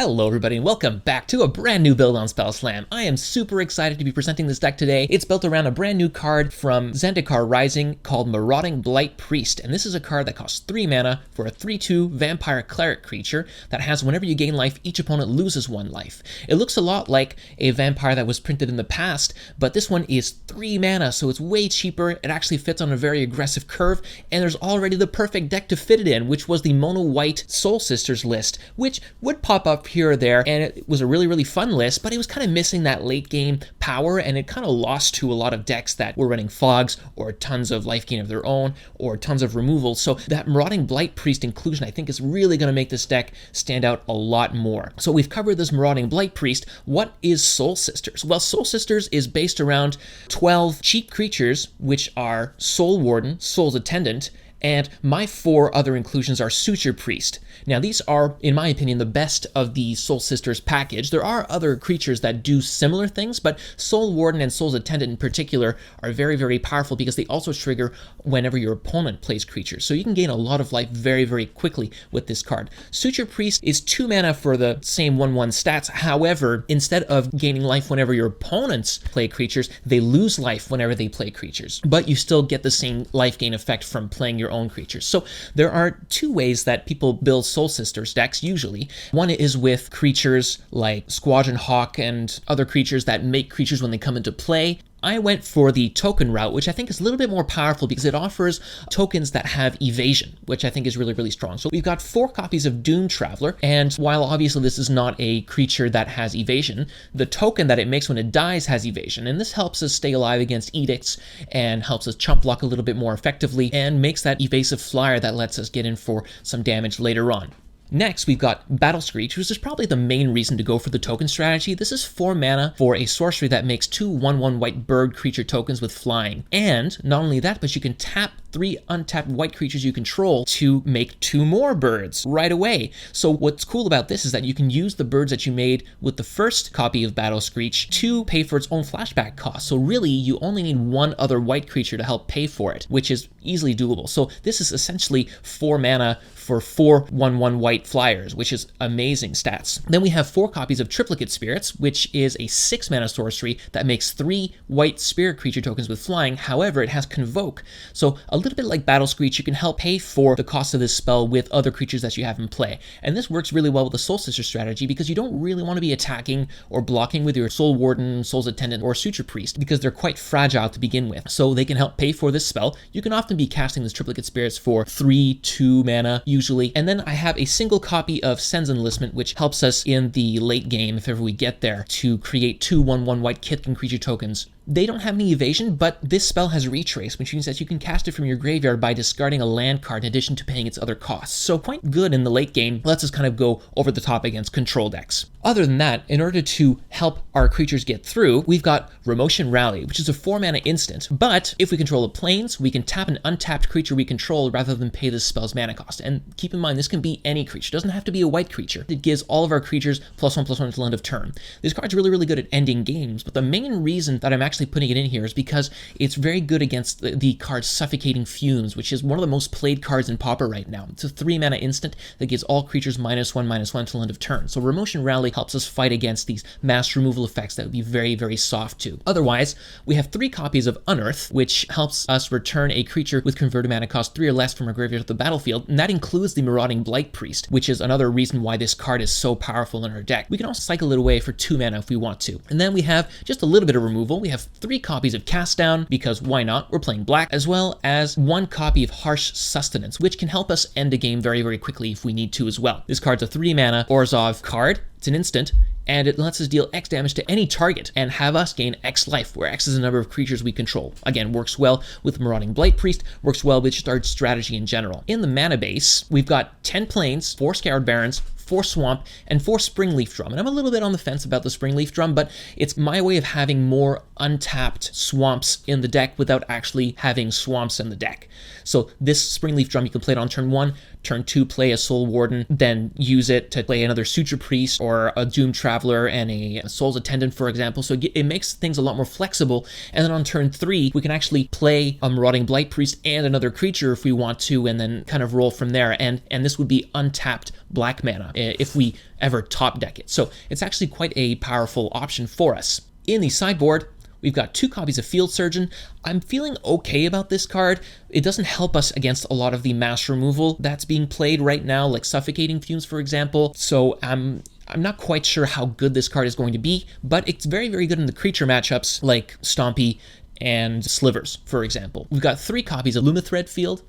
Hello everybody and welcome back to a brand new build on Spell Slam. I am super excited to be presenting this deck today. It's built around a brand new card from Zendikar Rising called Marauding Blight Priest, and this is a card that costs 3 mana for a 3/2 vampire cleric creature that has whenever you gain life, each opponent loses 1 life. It looks a lot like a vampire that was printed in the past, but this one is 3 mana, so it's way cheaper. It actually fits on a very aggressive curve, and there's already the perfect deck to fit it in, which was the mono white Soul Sisters list, which would pop up here or there, and it was a really fun list, but it was kind of missing that late game power, and it kind of lost to a lot of decks that were running fogs or tons of life gain of their own or tons of removal. So that Marauding Blight Priest inclusion I think is really going to make this deck stand out a lot more. So we've covered this Marauding Blight Priest. What is Soul Sisters? Well, Soul Sisters is based around 12 cheap creatures, which are Soul Warden, Soul's Attendant, and my 4 other inclusions are Suture Priest. Now these are, in my opinion, the best of the Soul Sisters package. There are other creatures that do similar things, but Soul Warden and Soul's Attendant in particular are very powerful because they also trigger whenever your opponent plays creatures. So you can gain a lot of life very quickly with this card. Suture Priest is 2 mana for the same 1/1 stats. However, instead of gaining life whenever your opponents play creatures, they lose life whenever they play creatures. But you still get the same life gain effect from playing your own creatures. So there are 2 ways that people build Soul Sisters decks usually. One is with creatures like Squadron Hawk and other creatures that make creatures when they come into play. I went for the token route, which I think is a little bit more powerful because it offers tokens that have evasion, which I think is really strong. So we've got 4 copies of Doom Traveler, and while obviously this is not a creature that has evasion, the token that it makes when it dies has evasion, and this helps us stay alive against edicts and helps us chump block a little bit more effectively and makes that evasive flyer that lets us get in for some damage later on. Next, we've got Battle Screech, which is probably the main reason to go for the token strategy. This is 4 mana for a sorcery that makes 2 1/1 white bird creature tokens with flying. And not only that, but you can tap 3 untapped white creatures you control to make 2 more birds right away. So what's cool about this is that you can use the birds that you made with the first copy of Battle Screech to pay for its own flashback cost. So really, you only need 1 other white creature to help pay for it, which is easily doable. So this is essentially 4 mana for 4 1/1 white flyers, which is amazing stats. Then we have 4 copies of Triplicate Spirits, which is a 6 mana sorcery that makes 3 white spirit creature tokens with flying. However, it has Convoke. So a little bit like Battle Screech, you can help pay for the cost of this spell with other creatures that you have in play. And this works really well with the Soul Sister strategy because you don't really want to be attacking or blocking with your Soul Warden, Soul's Attendant, or Suture Priest because they're quite fragile to begin with. So they can help pay for this spell. You can often be casting this Triplicate Spirits for 3/2 mana usually. And then I have a single copy of Sen's Enlistment, which helps us in the late game, if ever we get there, to create 2 1/1 white Kithkin creature tokens. They don't have any evasion, but this spell has Retrace, which means that you can cast it from your graveyard by discarding a land card in addition to paying its other costs. So quite good in the late game, lets us kind of go over the top against control decks. Other than that, in order to help our creatures get through, we've got Remotion Rally, which is a 4 mana instant, but if we control the planes, we can tap an untapped creature we control rather than pay this spell's mana cost. And keep in mind, this can be any creature. It doesn't have to be a white creature. It gives all of our creatures +1/+1 until end of turn. This card's really good at ending games, but the main reason that I'm actually putting it in here is because it's very good against the card Suffocating Fumes, which is one of the most played cards in Pauper right now. It's a 3 mana instant that gives all creatures -1/-1 until end of turn. So Remotion Rally helps us fight against these mass removal effects that would be very soft too. Otherwise, we have 3 copies of Unearth, which helps us return a creature with converted mana cost 3 or less from our graveyard to the battlefield, and that includes the Marauding Blight Priest, which is another reason why this card is so powerful in our deck. We can also cycle it away for 2 mana if we want to. And then we have just a little bit of removal. We have 3 copies of Cast Down, because why not? We're playing black, as well as 1 copy of Harsh Sustenance, which can help us end a game very quickly if we need to as well. This card's a 3 mana Orzhov card. It's an instant, and it lets us deal X damage to any target and have us gain X life, where X is the number of creatures we control. Again, works well with Marauding Blight Priest, works well with just our strategy in general. In the mana base, we've got 10 plains, 4 Scoured Barrens, 4 Swamp, and 4 Springleaf Drum. And I'm a little bit on the fence about the Springleaf Drum, but it's my way of having more untapped swamps in the deck without actually having swamps in the deck. So this Springleaf Drum, you can play it on turn 1, turn 2, play a Soul Warden, then use it to play another Suture Priest or a Doom Traveler and a Soul's Attendant, for example. So it makes things a lot more flexible. And then on turn 3, we can actually play a Marauding Blight Priest and another creature if we want to, and then kind of roll from there. And this would be untapped black mana if we ever top deck it. So it's actually quite a powerful option for us. In the sideboard, we've got 2 copies of Field Surgeon. I'm feeling okay about this card. It doesn't help us against a lot of the mass removal that's being played right now, like Suffocating Fumes, for example. So I'm not quite sure how good this card is going to be, but it's very, very good in the creature matchups like Stompy and Slivers, for example. We've got 3 copies of Lumathread Field.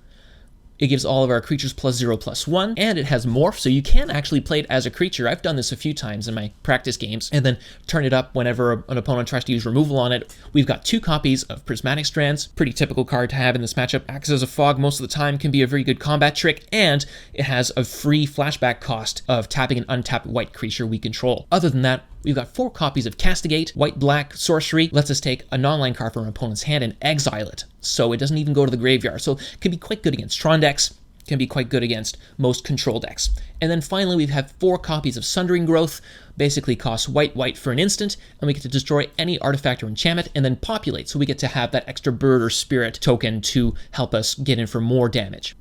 It gives all of our creatures +0/+1, and it has Morph, so you can actually play it as a creature. I've done this a few times in my practice games, and then turn it up whenever an opponent tries to use removal on it. We've got 2 copies of Prismatic Strands, pretty typical card to have in this matchup. Acts as a fog most of the time, can be a very good combat trick, and it has a free flashback cost of tapping an untapped white creature we control. Other than that, we've got 4 copies of Castigate. White-black sorcery lets us take a non-land card from an opponent's hand and exile it, so it doesn't even go to the graveyard. So it can be quite good against Tron decks, can be quite good against most control decks. And then finally, we have 4 copies of Sundering Growth. Basically costs white for an instant, and we get to destroy any artifact or enchantment and then populate, so we get to have that extra bird or spirit token to help us get in for more damage.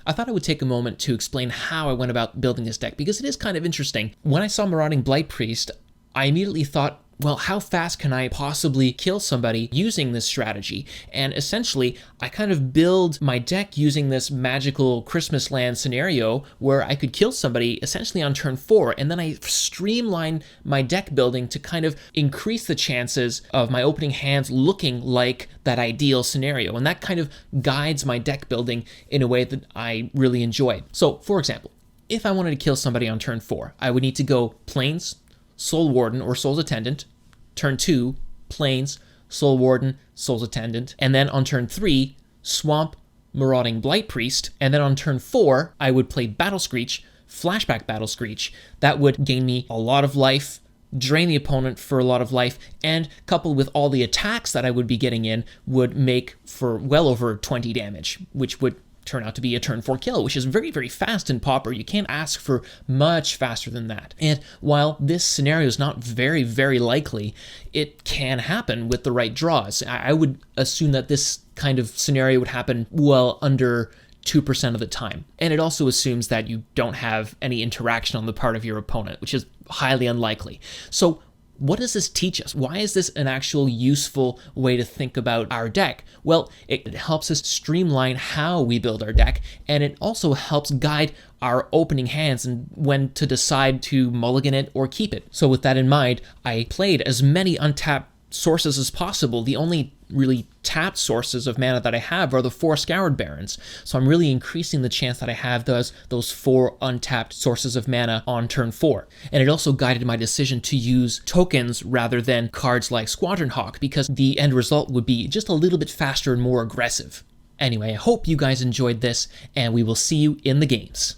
I thought I would take a moment to explain how I went about building this deck, because it is kind of interesting. When I saw Marauding Blight Priest, I immediately thought, well, how fast can I possibly kill somebody using this strategy? And essentially, I kind of build my deck using this magical Christmas land scenario where I could kill somebody essentially on turn 4, and then I streamline my deck building to kind of increase the chances of my opening hands looking like that ideal scenario. And that kind of guides my deck building in a way that I really enjoy. So, for example, if I wanted to kill somebody on turn 4, I would need to go Plains, Soul Warden or Soul's Attendant, turn 2, Plains, Soul Warden, Soul's Attendant, and then on turn 3, Swamp, Marauding Blight Priest, and then on turn 4, I would play Battle Screech, Flashback Battle Screech. That would gain me a lot of life, drain the opponent for a lot of life, and coupled with all the attacks that I would be getting in, would make for well over 20 damage, which would turn out to be a turn 4 kill, which is very, very fast in Pauper. You can't ask for much faster than that. And while this scenario is not very, very likely, it can happen with the right draws. I would assume that this kind of scenario would happen well under 2% of the time. And it also assumes that you don't have any interaction on the part of your opponent, which is highly unlikely. So what does this teach us? Why is this an actual useful way to think about our deck? Well, it helps us streamline how we build our deck, and it also helps guide our opening hands and when to decide to mulligan it or keep it. So with that in mind, I played as many untapped sources as possible. The only really tapped sources of mana that I have are the 4 Scoured Barrens. So I'm really increasing the chance that I have those 4 untapped sources of mana on turn 4. And it also guided my decision to use tokens rather than cards like Squadron Hawk, because the end result would be just a little bit faster and more aggressive. Anyway, I hope you guys enjoyed this, and we will see you in the games.